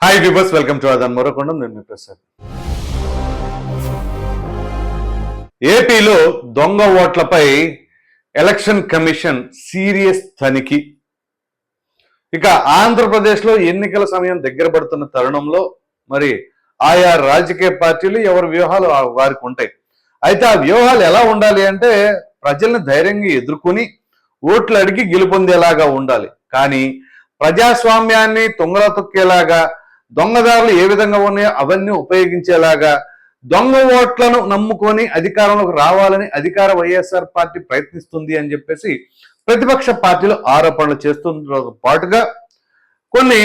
Hi viewers, welcome to అదన్ మరొకొండం. నేను మీ ప్రసాద్. ఏపీలో దొంగ ఓట్లపై ఎలక్షన్ కమిషన్ సీరియస్ తనిఖీ. ఇక ఆంధ్రప్రదేశ్లో ఎన్నికల సమయం దగ్గర పడుతున్న తరుణంలో మరి ఆయా రాజకీయ పార్టీలు ఎవరి వ్యూహాలు వారికి ఉంటాయి. అయితే ఆ వ్యూహాలు ఎలా ఉండాలి అంటే ప్రజల్ని ధైర్యంగా ఎదుర్కొని ఓట్లు అడిగి గెలుపొందేలాగా ఉండాలి. కానీ ప్రజాస్వామ్యాన్ని తుంగలో తొక్కేలాగా, దొంగదారులు ఏ విధంగా ఉన్నాయో అవన్నీ ఉపయోగించేలాగా, దొంగ ఓట్లను నమ్ముకొని అధికారంలోకి రావాలని అధికార వైఎస్ఆర్ పార్టీ ప్రయత్నిస్తుంది అని చెప్పేసి ప్రతిపక్ష పార్టీలు ఆరోపణలు చేస్తున్న పాటుగా కొన్ని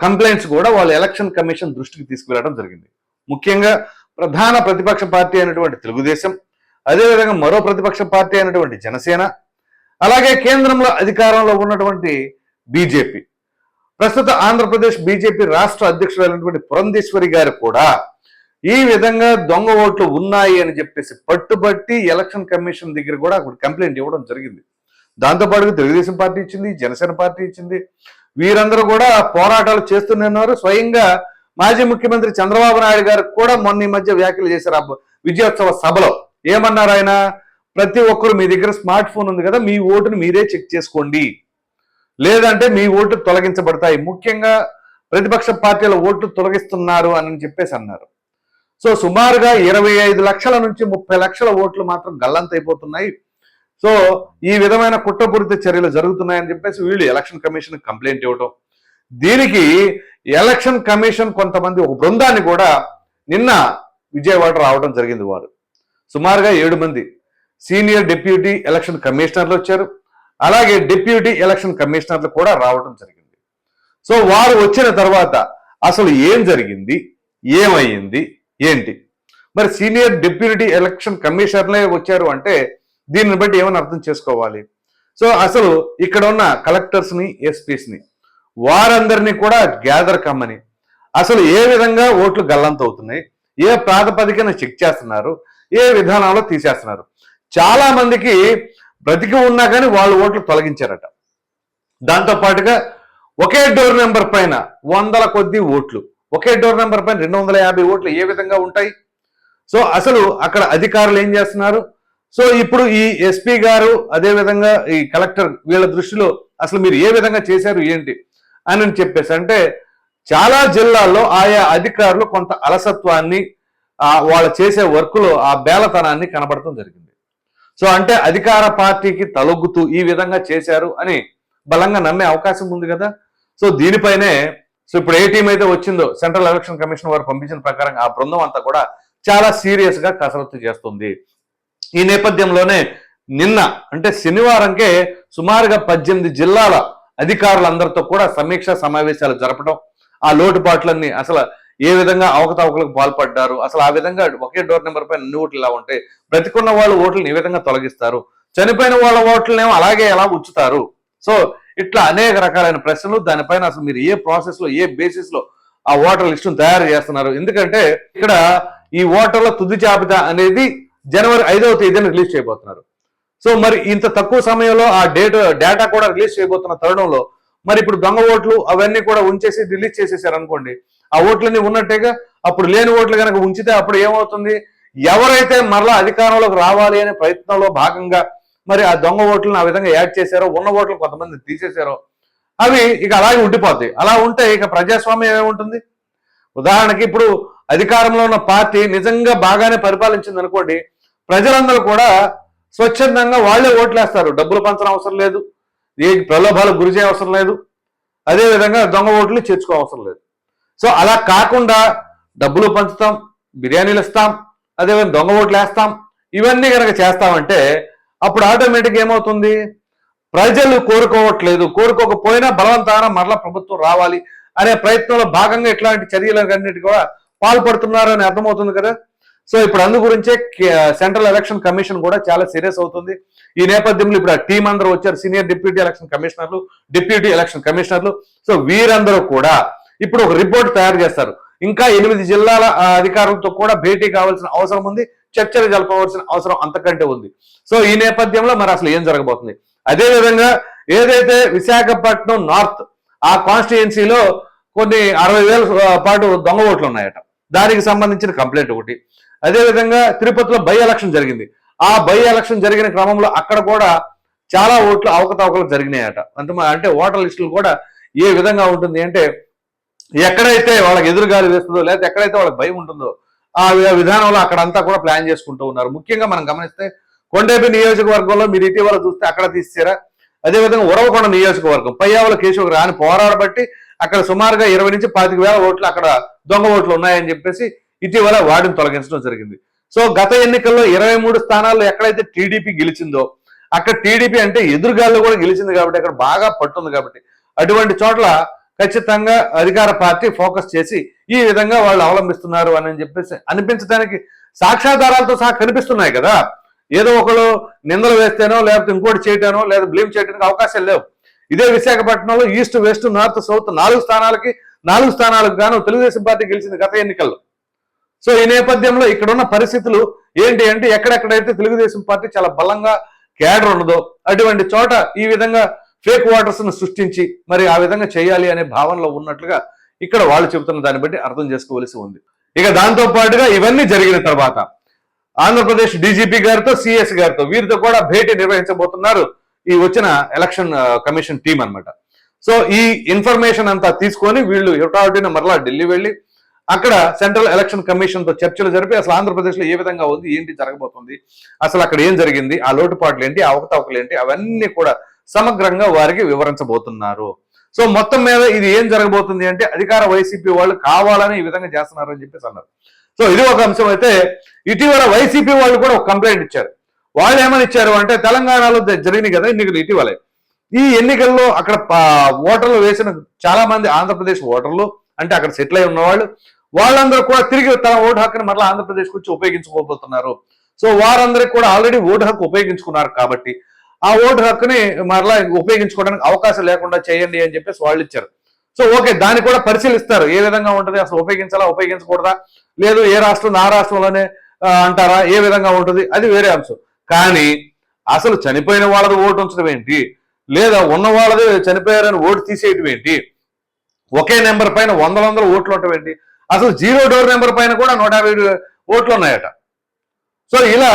కంప్లైంట్స్ కూడా వాళ్ళు ఎలక్షన్ కమిషన్ దృష్టికి తీసుకువెళ్ళడం జరిగింది. ముఖ్యంగా ప్రధాన ప్రతిపక్ష పార్టీ అయినటువంటి తెలుగుదేశం, అదేవిధంగా మరో ప్రతిపక్ష పార్టీ అయినటువంటి జనసేన, అలాగే కేంద్రంలో అధికారంలో ఉన్నటువంటి బీజేపీ, ప్రస్తుత ఆంధ్రప్రదేశ్ బీజేపీ రాష్ట్ర అధ్యక్షుడైనటువంటి పురంధేశ్వరి గారు కూడా ఈ విధంగా దొంగ ఓట్లు ఉన్నాయి అని చెప్పేసి పట్టుబట్టి ఎలక్షన్ కమిషన్ దగ్గర కూడా కంప్లైంట్ ఇవ్వడం జరిగింది. దాంతోపాటుగా తెలుగుదేశం పార్టీ ఇచ్చింది, జనసేన పార్టీ ఇచ్చింది. వీరందరూ కూడా పోరాటాలు చేస్తున్నారు. స్వయంగా మాజీ ముఖ్యమంత్రి చంద్రబాబు నాయుడు గారు కూడా మొన్న ఈ మధ్య వ్యాఖ్యలు చేశారు విజయోత్సవ సభలో. ఏమన్నారు ఆయన? ప్రతి ఒక్కరు మీ దగ్గర స్మార్ట్ ఫోన్ ఉంది కదా, మీ ఓటును మీరే చెక్ చేసుకోండి, లేదంటే మీ ఓట్లు తొలగించబడతాయి. ముఖ్యంగా ప్రతిపక్ష పార్టీల ఓట్లు తొలగిస్తున్నారు అని చెప్పేసి అన్నారు. సో సుమారుగా 25 లక్షల నుంచి 30 లక్షల ఓట్లు మాత్రం గల్లంతైపోతున్నాయి. సో ఈ విధమైన కుట్రపూరిత చర్యలు జరుగుతున్నాయని చెప్పేసి వీళ్ళు ఎలక్షన్ కమిషన్ కంప్లైంట్ ఇవ్వడం. దీనికి ఎలక్షన్ కమిషన్ కొంతమంది ఒక బృందాన్ని కూడా నిన్న విజయవాడ రావడం జరిగింది. వారు సుమారుగా 7 మంది సీనియర్ డిప్యూటీ ఎలక్షన్ కమిషనర్లు వచ్చారు. అలాగే డిప్యూటీ ఎలక్షన్ కమిషనర్లు కూడా రావడం జరిగింది. సో వారు వచ్చిన తర్వాత అసలు ఏం జరిగింది, ఏమైంది, ఏంటి? మరి సీనియర్ డిప్యూటీ ఎలక్షన్ కమిషనర్లే వచ్చారు అంటే దీన్ని బట్టి ఏమని అర్థం చేసుకోవాలి? సో అసలు ఇక్కడ ఉన్న కలెక్టర్స్ని, ఎస్పీస్ని వారందరినీ కూడా గ్యాదర్ కమ్మని అసలు ఏ విధంగా ఓట్లు గల్లంతవుతున్నాయి, ఏ ప్రాతిపదికన చెక్ చేస్తున్నారు, ఏ విధానంలో తీసేస్తున్నారు. చాలా మందికి బ్రతికి ఉన్నా కానీ వాళ్ళు ఓట్లు తొలగించారట. దాంతోపాటుగా ఒకే డోర్ నెంబర్ పైన 100ల కొద్దీ ఓట్లు, ఒకే డోర్ నెంబర్ పైన 250 ఓట్లు ఏ విధంగా ఉంటాయి? సో అసలు అక్కడ అధికారులు ఏం చేస్తున్నారు? సో ఇప్పుడు ఈ ఎస్పీ గారు, అదేవిధంగా ఈ కలెక్టర్, వీళ్ళ దృష్టిలో అసలు మీరు ఏ విధంగా చేశారు ఏంటి అని చెప్పేసి అంటే చాలా జిల్లాల్లో ఆయా అధికారులు కొంత అలసత్వాన్ని, వాళ్ళు చేసే వర్క్లో ఆ బేలతనాన్ని కనబడటం జరిగింది. సో అంటే అధికార పార్టీకి తలొగ్గుతూ ఈ విధంగా చేశారు అని బలంగా నమ్మే అవకాశం ఉంది కదా. సో దీనిపైనే సో ఇప్పుడు ఏ టీం అయితే వచ్చిందో సెంట్రల్ ఎలక్షన్ కమిషన్ వారు పంపించిన ప్రకారం ఆ బృందం అంతా కూడా చాలా సీరియస్ గా కసరత్తు చేస్తుంది. ఈ నేపథ్యంలోనే నిన్న అంటే శనివారంకే సుమారుగా 18 జిల్లాల అధికారులందరితో కూడా సమీక్షా సమావేశాలు జరపడం, ఆ లోటుపాట్లన్నీ అసలు ఏ విధంగా అవకతవకలకు పాల్పడ్డారు, అసలు ఆ విధంగా ఒకే డోర్ నెంబర్ పైన అన్ని ఓట్లు ఇలా ఉంటాయి, బ్రతికున్న వాళ్ళ ఓట్లను ఏ విధంగా తొలగిస్తారు, చనిపోయిన వాళ్ళ ఓట్లనేమో అలాగే ఎలా ఉంచుతారు. సో ఇట్లా అనేక రకాలైన ప్రశ్నలు. దానిపైన అసలు మీరు ఏ ప్రాసెస్ లో, ఏ బేసిస్ లో ఆ ఓటర్ లిస్టును తయారు చేస్తున్నారు? ఎందుకంటే ఇక్కడ ఈ ఓటర్ల తుది జాబితా అనేది జనవరి 5వ తేదీన రిలీజ్ చేయబోతున్నారు. సో మరి ఇంత తక్కువ సమయంలో ఆ డేటా కూడా రిలీజ్ చేయబోతున్న తరుణంలో మరి ఇప్పుడు దొంగ ఓట్లు అవన్నీ కూడా ఉంచేసి రిలీజ్ చేసేసారు అనుకోండి, ఆ ఓట్లన్నీ ఉన్నట్టేగా. అప్పుడు లేని ఓట్లు కనుక ఉంచితే అప్పుడు ఏమవుతుంది? ఎవరైతే మరలా అధికారంలోకి రావాలి అనే ప్రయత్నంలో భాగంగా మరి ఆ దొంగ ఓట్లను ఆ విధంగా యాడ్ చేశారో, ఉన్న ఓట్లు కొంతమంది తీసేశారో, అవి ఇక అలాగే ఉండిపోతాయి. అలా ఉంటే ఇక ప్రజాస్వామ్యం ఏముంటుంది? ఉదాహరణకి ఇప్పుడు అధికారంలో ఉన్న పార్టీ నిజంగా బాగానే పరిపాలించింది అనుకోండి, ప్రజలందరూ కూడా స్వచ్ఛందంగా వాళ్లే ఓట్లేస్తారు. డబ్బులు పంచడం అవసరం లేదు, ఏ ప్రలోభాలకు గురి చేయ అవసరం లేదు, అదేవిధంగా దొంగ ఓట్లు చేర్చుకో అవసరం లేదు. సో అలా కాకుండా డబ్బులు పంచుతాం, బిర్యానీలు ఇస్తాం, అదేవిధంగా దొంగ ఓట్లు వేస్తాం, ఇవన్నీ కనుక చేస్తామంటే అప్పుడు ఆటోమేటిక్ ఏమవుతుంది? ప్రజలు కోరుకోవట్లేదు, కోరుకోకపోయినా బలవంతాన మరలా ప్రభుత్వం రావాలి అనే ప్రయత్నంలో భాగంగా ఇట్లాంటి చర్యలన్నిటి కూడా పాల్పడుతున్నారు అని అర్థమవుతుంది కదా. సో ఇప్పుడు అందు గురించే సెంట్రల్ ఎలక్షన్ కమిషన్ కూడా చాలా సీరియస్ అవుతుంది. ఈ నేపథ్యంలో ఇప్పుడు ఆ టీం అందరూ వచ్చారు, సీనియర్ డిప్యూటీ ఎలక్షన్ కమిషనర్లు, డిప్యూటీ ఎలక్షన్ కమిషనర్లు. సో వీరందరూ కూడా ఇప్పుడు ఒక రిపోర్ట్ తయారు చేస్తారు. ఇంకా 8 జిల్లాల అధికారులతో కూడా భేటీ కావాల్సిన అవసరం ఉంది, చర్చలు జరపవలసిన అవసరం అంతకంటే ఉంది. సో ఈ నేపథ్యంలో మరి అసలు ఏం జరగబోతుంది? అదేవిధంగా ఏదైతే విశాఖపట్నం నార్త్ ఆ కాన్స్టిట్యుయెన్సీలో కొన్ని 60,000 పాటు దొంగ ఓట్లు ఉన్నాయట. దానికి సంబంధించిన కంప్లైంట్ ఒకటి. అదేవిధంగా తిరుపతిలో బై ఎలక్షన్ జరిగింది. ఆ బై ఎలక్షన్ జరిగిన క్రమంలో అక్కడ కూడా చాలా ఓట్లు అవకతవకలు జరిగినాయట. అంటే ఓటర్ లిస్టులు కూడా ఏ విధంగా ఉంటుంది అంటే ఎక్కడైతే వాళ్ళకి ఎదురుగాలి వేస్తుందో లేకపోతే ఎక్కడైతే వాళ్ళకి భయం ఉంటుందో ఆ విధానంలో అక్కడంతా కూడా ప్లాన్ చేసుకుంటూ ఉన్నారు. ముఖ్యంగా మనం గమనిస్తే కొండేపి నియోజకవర్గంలో మీరు ఇటీవల చూస్తే అక్కడ తీసారా. అదేవిధంగా ఉరవకొండ నియోజకవర్గం పయ్యావుల కేశవ రాని పోరాడబట్టి అక్కడ సుమారుగా 20 నుంచి 25,000 ఓట్లు అక్కడ దొంగ ఓట్లు ఉన్నాయని చెప్పేసి ఇటీవల వాటిని తొలగించడం జరిగింది. సో గత ఎన్నికల్లో 23 స్థానాల్లో ఎక్కడైతే టీడీపీ గెలిచిందో అక్కడ టీడీపీ అంటే ఎదురుగాల్లో కూడా గెలిచింది కాబట్టి అక్కడ బాగా పట్టుంది కాబట్టి అటువంటి చోట్ల ఖచ్చితంగా అధికార పార్టీ ఫోకస్ చేసి ఈ విధంగా వాళ్ళు అవలంబిస్తున్నారు అని చెప్పేసి అనిపించడానికి సాక్ష్యాధారాలతో సహా కనిపిస్తున్నాయి కదా. ఏదో ఒకళ్ళు నిందలు వేస్తేనో లేకపోతే ఇంకోటి చేయటానో లేదా బ్లేమ్ చేయడానికి అవకాశాలు లేవు. ఇదే విశాఖపట్నంలో ఈస్ట్ వెస్ట్ నార్త్ సౌత్ 4 స్థానాలకు గాను తెలుగుదేశం పార్టీ గెలిచింది గత ఎన్నికల్లో. సో ఈ నేపథ్యంలో ఇక్కడ ఉన్న పరిస్థితులు ఏంటి అంటే ఎక్కడెక్కడైతే తెలుగుదేశం పార్టీ చాలా బలంగా క్యాడర్ ఉన్నదో అటువంటి చోట ఈ విధంగా ఫేక్ ఓటర్స్ ను సృష్టించి మరి ఆ విధంగా చేయాలి అనే భావనలో ఉన్నట్లుగా ఇక్కడ వాళ్ళు చెబుతున్న దాన్ని బట్టి అర్థం చేసుకోవలసి ఉంది. ఇక దాంతో పాటుగా ఇవన్నీ జరిగిన తర్వాత ఆంధ్రప్రదేశ్ డీజీపీ గారితో సిఎస్ గారితో వీరితో కూడా భేటీ నిర్వహించబోతున్నారు ఈ వచ్చిన ఎలక్షన్ కమిషన్ టీం అన్నమాట. సో ఈ ఇన్ఫర్మేషన్ అంతా తీసుకొని వీళ్ళు హుటాహుటిన మరలా ఢిల్లీ వెళ్ళి అక్కడ సెంట్రల్ ఎలక్షన్ కమిషన్ తో చర్చలు జరిపి అసలు ఆంధ్రప్రదేశ్ లో ఏ విధంగా ఉంది, ఏంటి జరగబోతుంది, అసలు అక్కడ ఏం జరిగింది, ఆ లోటుపాట్లు ఏంటి, అవకతవకలు ఏంటి, అవన్నీ కూడా సమగ్రంగా వారికి వివరించబోతున్నారు. సో మొత్తం మీద ఇది ఏం జరగబోతుంది అంటే అధికార వైసీపీ వాళ్ళు కావాలని ఈ విధంగా చేస్తున్నారు అని చెప్పేసి అన్నారు. సో ఇది ఒక అంశం. అయితే ఇటీవల వైసీపీ వాళ్ళు కూడా ఒక కంప్లైంట్ ఇచ్చారు. వాళ్ళు ఏమని ఇచ్చారు అంటే తెలంగాణలో జరిగినాయి కదా ఎన్నికలు ఇటీవలే, ఈ ఎన్నికల్లో అక్కడ ఓటర్లు వేసిన చాలా మంది ఆంధ్రప్రదేశ్ ఓటర్లు అంటే అక్కడ సెటిల్ అయి ఉన్నవాళ్ళు వాళ్ళందరూ కూడా తిరిగి తన ఓటు హక్కుని మరలా ఆంధ్రప్రదేశ్కి వచ్చి ఉపయోగించుకోబోతున్నారు. సో వారందరికీ కూడా ఆల్రెడీ ఓటు హక్కు ఉపయోగించుకున్నారు కాబట్టి ఆ ఓటు హక్కుని మరలా ఉపయోగించుకోవడానికి అవకాశం లేకుండా చేయండి అని చెప్పేసి వాళ్ళు ఇచ్చారు. సో ఓకే, దాన్ని కూడా పరిశీలిస్తారు ఏ విధంగా ఉంటుంది, అసలు ఉపయోగించాలా ఉపయోగించకూడదా, లేదు ఏ రాష్ట్రం ఆ రాష్ట్రంలోనే అంటారా, ఏ విధంగా ఉంటుంది అది వేరే అంశం. కానీ అసలు చనిపోయిన వాళ్ళది ఓటు ఉంచడం ఏంటి, లేదా ఉన్న వాళ్ళది చనిపోయారని ఓటు తీసేయటం ఏంటి, ఒకే నెంబర్ పైన వందల ఓట్లు ఉండటం ఏంటి, అసలు 0 డోర్ నెంబర్ పైన కూడా 150 ఓట్లు ఉన్నాయట. సో ఇలా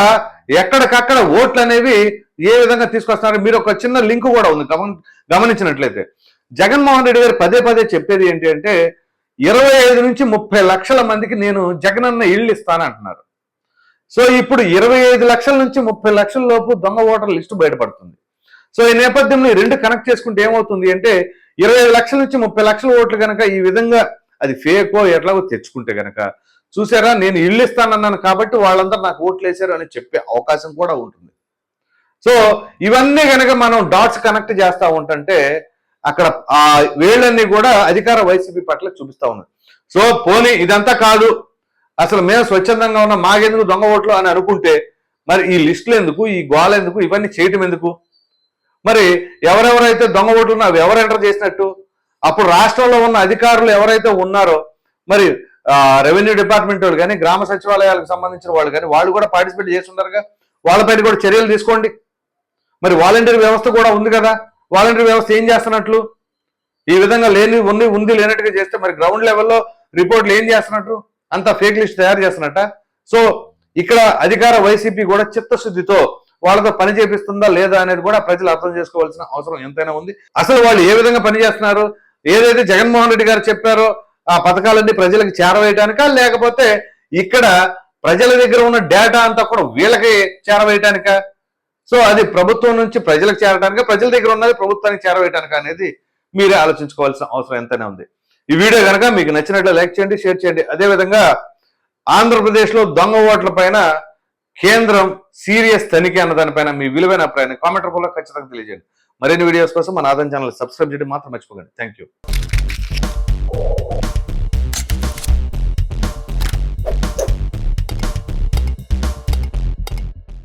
ఎక్కడికక్కడ ఓట్లు అనేవి ఏ విధంగా తీసుకొస్తున్నారు. మీరు ఒక చిన్న లింక్ కూడా ఉంది గమనించినట్లయితే జగన్మోహన్ రెడ్డి గారు పదే చెప్పేది ఏంటి అంటే 25 నుంచి 30 లక్షల మందికి నేను జగనన్న ఇళ్ళు ఇస్తానంటున్నారు. సో ఇప్పుడు 25 లక్షల నుంచి 30 లక్షల లోపు దొంగ ఓటర్ల లిస్టు బయటపడుతుంది. సో ఈ నేపథ్యంలో ఈ రెండు కనెక్ట్ చేసుకుంటే ఏమవుతుంది అంటే 25 లక్షల నుంచి 30 లక్షల ఓట్లు కనుక ఈ విధంగా అది ఫేకో ఎట్లాగో తెచ్చుకుంటే కనుక చూసారా నేను ఇల్లు ఇస్తానన్నాను కాబట్టి వాళ్ళందరూ నాకు ఓట్లు వేశారు అని చెప్పే అవకాశం కూడా ఉంటుంది. సో ఇవన్నీ కనుక మనం డాట్స్ కనెక్ట్ చేస్తూ ఉంటుంటే అక్కడ ఆ వేళ్ళన్నీ కూడా అధికార వైసీపీ పట్ల చూపిస్తా ఉన్నారు. సో పోనీ ఇదంతా కాదు, అసలు మేము స్వచ్ఛందంగా ఉన్న మాకెందుకు దొంగ ఓట్లు అని అనుకుంటే మరి ఈ లిస్టులు ఎందుకు, ఈ గోల ఎందుకు, ఇవన్నీ చేయటం ఎందుకు? మరి ఎవరెవరైతే దొంగ ఓట్లు అవి ఎవరు ఎంటర్ చేసినట్టు? అప్పుడు రాష్ట్రంలో ఉన్న అధికారులు ఎవరైతే ఉన్నారో మరి రెవెన్యూ డిపార్ట్మెంట్ వాళ్ళు కానీ గ్రామ సచివాలయాలకు సంబంధించిన వాళ్ళు కానీ వాళ్ళు కూడా పార్టిసిపేట్ చేస్తున్నారుగా, వాళ్ళపైన కూడా చర్యలు తీసుకోండి. మరి వాలంటీర్ వ్యవస్థ కూడా ఉంది కదా, వాలంటీర్ వ్యవస్థ ఏం చేస్తున్నట్లు? ఈ విధంగా ఉంది లేనట్టుగా చేస్తే మరి గ్రౌండ్ లెవెల్లో రిపోర్ట్లు ఏం చేస్తున్నట్టు? అంతా ఫేక్ లిస్ట్ తయారు చేస్తున్నట్ట. సో ఇక్కడ అధికార వైసీపీ కూడా చిత్తశుద్ధితో వాళ్ళతో పని చేపిస్తుందా లేదా అనేది కూడా ప్రజలు అర్థం చేసుకోవాల్సిన అవసరం ఎంతైనా ఉంది. అసలు వాళ్ళు ఏ విధంగా పనిచేస్తున్నారు, ఏదైతే జగన్మోహన్ రెడ్డి గారు చెప్పారో ఆ పథకాలన్నీ ప్రజలకు చేరవేయటానికా, లేకపోతే ఇక్కడ ప్రజల దగ్గర ఉన్న డేటా అంతా కూడా వీళ్ళకి చేరవేయటానికా? సో అది ప్రభుత్వం నుంచి ప్రజలకు చేరటానికా, ప్రజల దగ్గర ఉన్నది ప్రభుత్వానికి చేరవేయటానికా అనేది మీరే ఆలోచించుకోవాల్సిన అవసరం ఎంతైనా ఉంది. ఈ వీడియో కనుక మీకు నచ్చినట్లు లైక్ చేయండి, షేర్ చేయండి. అదేవిధంగా ఆంధ్రప్రదేశ్లో దొంగ ఓట్ల పైన కేంద్రం సీరియస్ తనిఖీ అన్న దానిపైన మీ విలువైన అభిప్రాయాన్ని కామెంట్ రూపంలో ఖచ్చితంగా తెలియజేయండి. మరిన్ని వీడియోస్ కోసం మన ఆదాయం ఛానల్ సబ్స్క్రైబ్ చేయడం మాత్రం మర్చిపోకండి. Thank you.